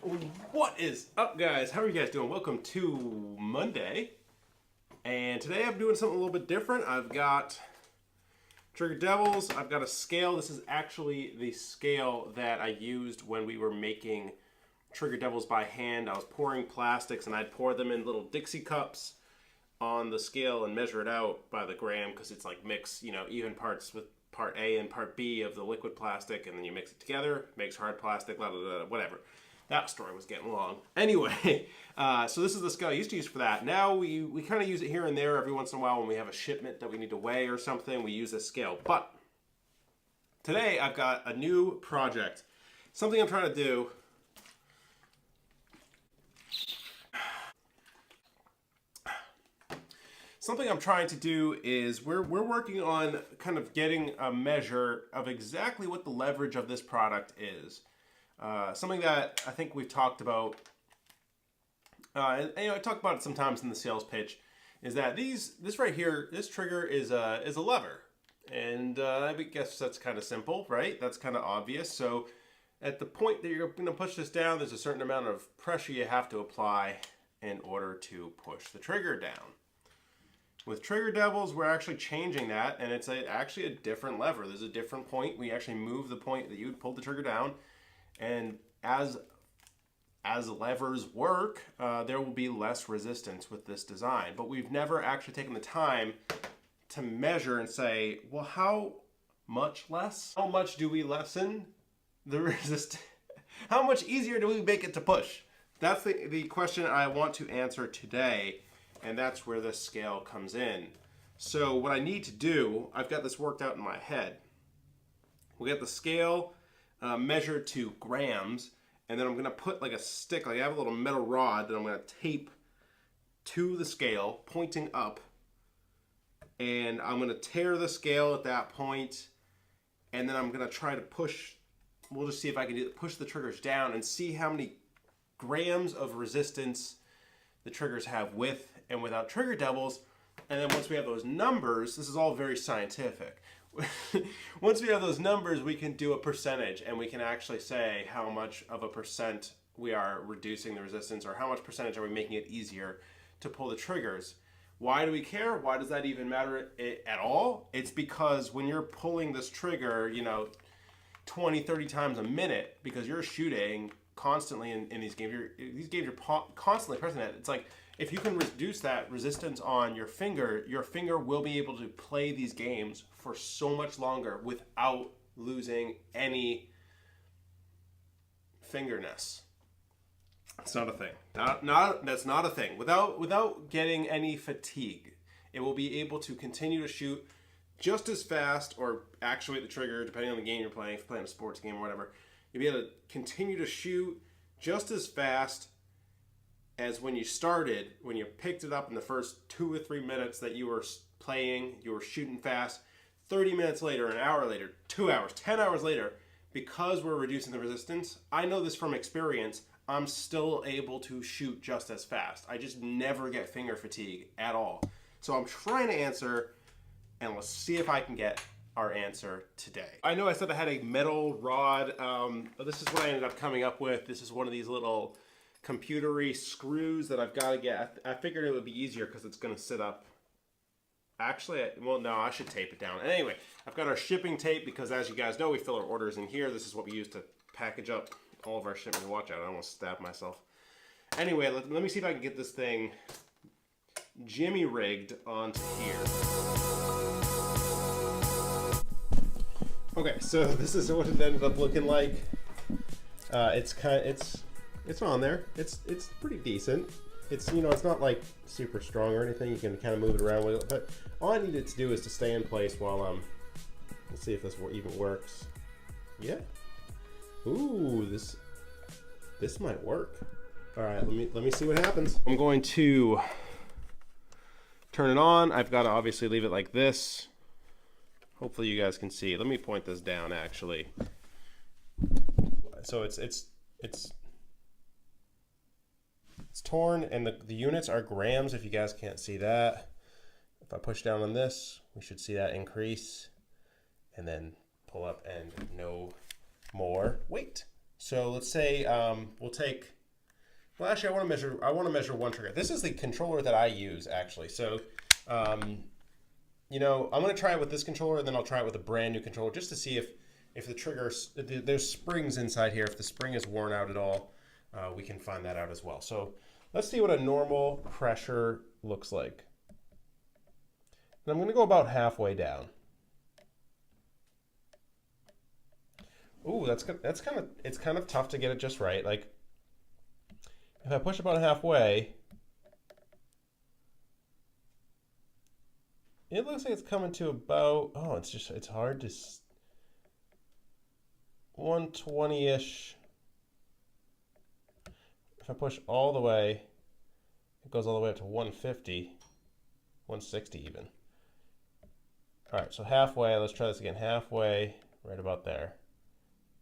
What is up, guys? How are you guys doing? Welcome to Monday. And today I'm doing something a little bit different. I've got Trigger Devils. I've got a scale. This is actually the scale that I used when we were making Trigger Devils by hand. I was pouring plastics and I'd pour them in little Dixie cups on the scale and measure it out by the gram because it's like mix, even parts with part A and part B of the liquid plastic, and then you mix it together, makes hard plastic, blah, blah, blah, whatever. That story was getting long. Anyway, so this is the scale I used to use for that. Now we kind of use it here and there every once in a while when we have a shipment that we need to weigh or something. We use this scale. But today I've got a new project. Something I'm trying to do. Something I'm trying to do is we're working on kind of getting a measure of exactly what the leverage of this product is. Something that I think we've talked about, and I talk about it sometimes in the sales pitch, is that this right here, this trigger is a lever, and I guess that's kind of simple, right? That's kind of obvious. So at the point that you're going to push this down, there's a certain amount of pressure you have to apply in order to push the trigger down. With Trigger Devils, we're actually changing that, and it's actually a different lever. There's a different point. We actually move the point that you would pull the trigger down, and as levers work, there will be less resistance with this design. But we've never actually taken the time to measure and say, well, how much less? How much do we lessen the resistance? How much easier do we make it to push? That's the question I want to answer today. And that's where this scale comes in. So what I need to do, I've got this worked out in my head. We'll get the scale measured to grams, and then I'm gonna put like a stick, like I have a little metal rod that I'm gonna tape to the scale, pointing up, and I'm gonna tear the scale at that point, and then I'm gonna try to push, we'll just see if I can push the triggers down and see how many grams of resistance the triggers have with and without Trigger Devils. And then once we have those numbers, this is all very scientific. Once we have those numbers, we can do a percentage, and we can actually say how much of a percent we are reducing the resistance, or how much percentage are we making it easier to pull the triggers. Why do we care? Why does that even matter at all? It's because when you're pulling this trigger, 20, 30 times a minute, because you're shooting constantly in these games, you're constantly pressing that. It's like, if you can reduce that resistance on your finger will be able to play these games for so much longer without losing any fingerness. It's not a thing. That's not a thing. Without getting any fatigue, it will be able to continue to shoot just as fast, or actuate the trigger, depending on the game you're playing. If you're playing a sports game or whatever, you'll be able to continue to shoot just as fast as when you started, when you picked it up in the first 2 or 3 minutes that you were playing, you were shooting fast. 30 minutes later, an hour later, 2 hours, 10 hours later, because we're reducing the resistance, I know this from experience, I'm still able to shoot just as fast. I just never get finger fatigue at all. So I'm trying to answer, and let's see if I can get our answer today. I know I said I had a metal rod, but this is what I ended up coming up with. This is one of these little computery screws that I've got to get. I figured it would be easier because it's going to sit up. Actually, well, no, I should tape it down. Anyway, I've got our shipping tape because, as you guys know, we fill our orders in here. This is what we use to package up all of our shipments. Watch out, I almost stabbed myself. Anyway, let me see if I can get this thing jimmy rigged onto here. Okay, so this is what it ended up looking like. It's on there. It's pretty decent. It's it's not like super strong or anything. You can kind of move it around with it. But all I needed to do is to stay in place while let's see if this even works. Yeah. Ooh, this might work. All right, let me see what happens. I'm going to turn it on. I've got to obviously leave it like this. Hopefully you guys can see. Let me point this down actually. So it's torn, and the units are grams if you guys can't see that. If I push down on this, we should see that increase, and then pull up and no more weight. So let's say we'll take. Well, actually, I want to measure one trigger. This is the controller that I use actually. So, you know, I'm going to try it with this controller, and then I'll try it with a brand new controller just to see if the trigger, there's springs inside here. If the spring is worn out at all, we can find that out as well. So let's see what a normal pressure looks like. And I'm going to go about halfway down. Ooh, it's kind of tough to get it just right. Like, if I push about halfway, it looks like it's coming to about, oh, it's hard to, 120-ish. If I push all the way, it goes all the way up to 150, 160 even. All right, so halfway, let's try this again. Halfway, right about there.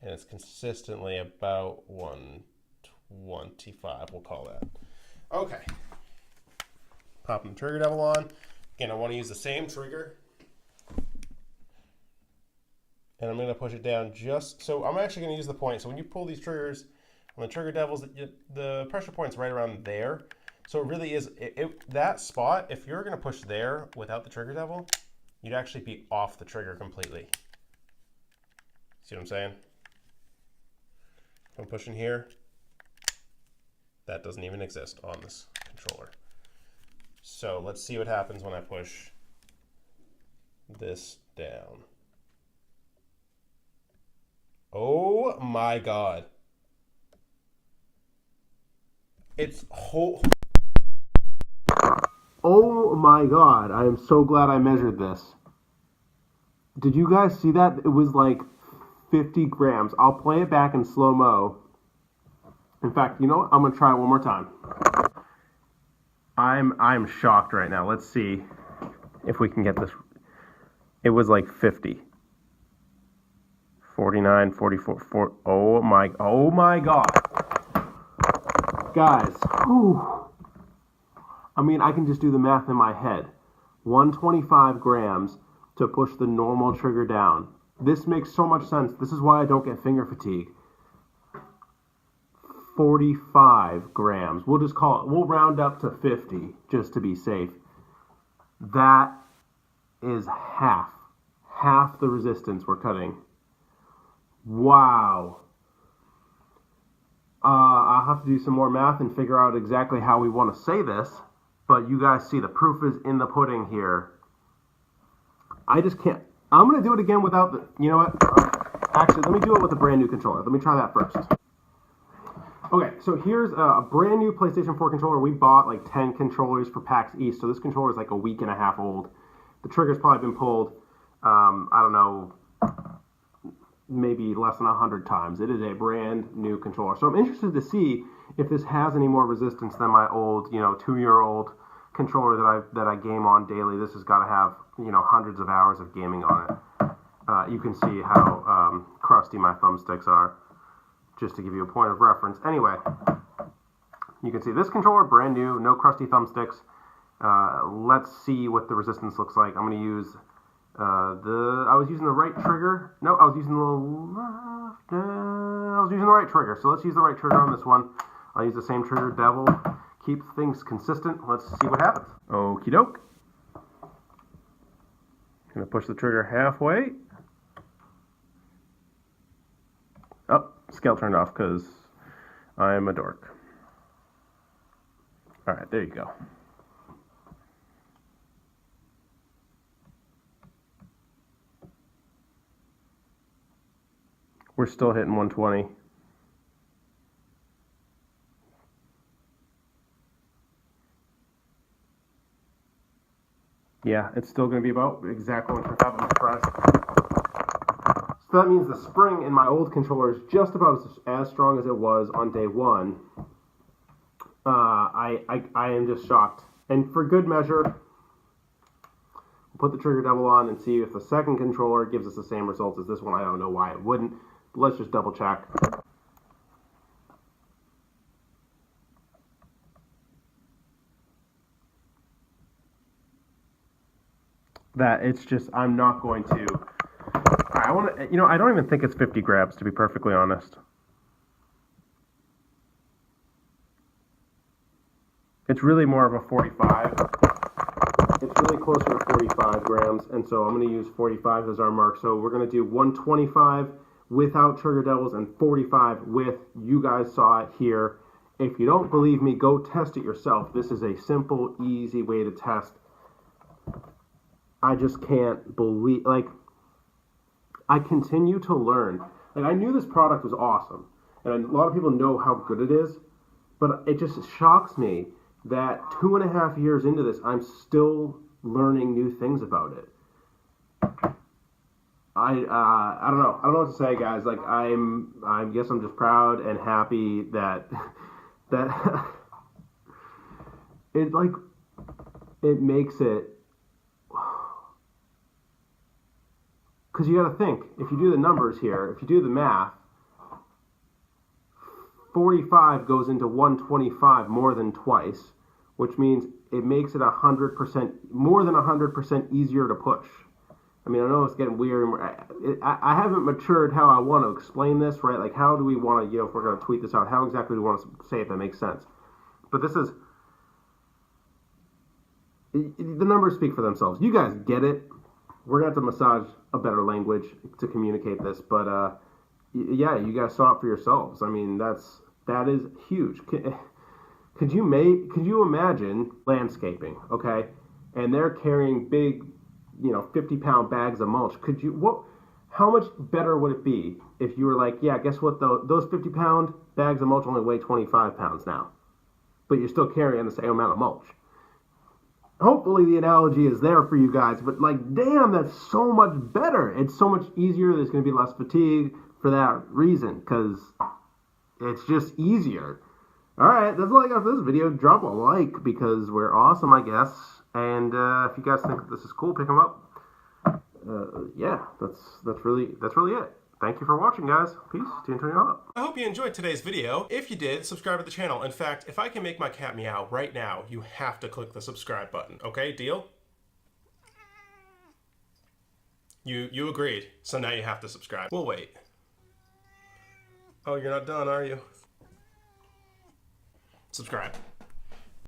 And it's consistently about 125, we'll call that. Okay. Popping the trigger devil on. Again, I want to use the same trigger. And I'm going to push it down just, so I'm actually going to use the point. So when you pull these triggers on the trigger devils, the pressure point's right around there. So it really is, that spot, if you're going to push there without the trigger devil, you'd actually be off the trigger completely. See what I'm saying? If I'm pushing here, that doesn't even exist on this controller. So let's see what happens when I push this down. Oh my God. Oh my God. I am so glad I measured this. Did you guys see that? It was like 50 grams. I'll play it back in slow-mo. In fact, you know what? I'm going to try it one more time. I'm shocked right now. Let's see if we can get this. It was like 50. 49, 44, 4. Oh my God. Guys, whew. I mean, I can just do the math in my head. 125 grams to push the normal trigger down. This makes so much sense. This is why I don't get finger fatigue. 45 grams. We'll just call it, we'll round up to 50 just to be safe. That is half the resistance we're cutting. Wow. I'll have to do some more math and figure out exactly how we want to say this, but you guys see the proof is in the pudding here. I just can't. I'm going to do it again without the, you know what? Actually, let me do it with a brand new controller. Let me try that first. Okay, so here's a brand new PlayStation 4 controller. We bought like 10 controllers for PAX East, so this controller is like a week and a half old. The trigger's probably been pulled, I don't know, maybe less than 100 times. It is a brand new controller. So I'm interested to see if this has any more resistance than my old, 2-year-old controller that I game on daily. This has got to have, hundreds of hours of gaming on it. You can see how crusty my thumbsticks are, just to give you a point of reference. Anyway, you can see this controller, brand new, no crusty thumbsticks. Let's see what the resistance looks like. I'm going to use I was using the right trigger. No, I was using the left. I was using the right trigger. So let's use the right trigger on this one. I'll use the same trigger, devil. Keep things consistent. Let's see what happens. Okie doke. Gonna push the trigger halfway. Oh, scale turned off because I'm a dork. All right, there you go. We're still hitting 120. Yeah, it's still going to be about exactly 125. I'm surprised. So that means the spring in my old controller is just about as strong as it was on day one. I am just shocked. And for good measure, we'll put the trigger devil on and see if the second controller gives us the same results as this one. I don't know why it wouldn't. Let's just double check. That it's just, I'm not going to, I want to, I don't even think it's 50 grams, to be perfectly honest. It's really more of a 45. It's really closer to 45 grams, and so I'm going to use 45 as our mark. So we're going to do 125 without Trigger Devils and 45 with. You guys saw it here. If you don't believe me, go test it yourself. This is a simple, easy way to test. I just can't believe, like, I continue to learn. Like, I knew this product was awesome, and a lot of people know how good it is, but it just shocks me that 2.5 years into this, I'm still learning new things about it. I don't know. I don't know what to say, guys. Like, I guess I'm just proud and happy that it, like, it makes it. Because you got to think, if you do the numbers here, if you do the math, 45 goes into 125 more than twice, which means it makes it 100%, more than 100% easier to push. I mean, I know it's getting weird. I haven't matured how I want to explain this, right? Like, how do we want to, if we're going to tweet this out, how exactly do we want to say it that makes sense? But this is, the numbers speak for themselves. You guys get it. We're going to have to massage a better language to communicate this, but yeah, you guys saw it for yourselves. I mean, that is huge. Could you imagine landscaping, okay? And they're carrying big, 50-pound bags of mulch. How much better would it be if you were like, yeah, guess what, though? Those 50-pound bags of mulch only weigh 25 pounds now, but you're still carrying the same amount of mulch. Hopefully the analogy is there for you guys, but like, damn, that's so much better. It's so much easier. There's going to be less fatigue for that reason, because it's just easier. All right, that's all I got for this video. Drop a like, because we're awesome, I guess. And if you guys think this is cool, pick them up. Yeah, that's really it. Thank you for watching, guys. Peace. I hope you enjoyed today's video. If you did, subscribe to the channel. In fact, if I can make my cat meow right now, you have to click the subscribe button. Okay, deal? You agreed, so now you have to subscribe. We'll wait. Oh, you're not done, are you? Subscribe.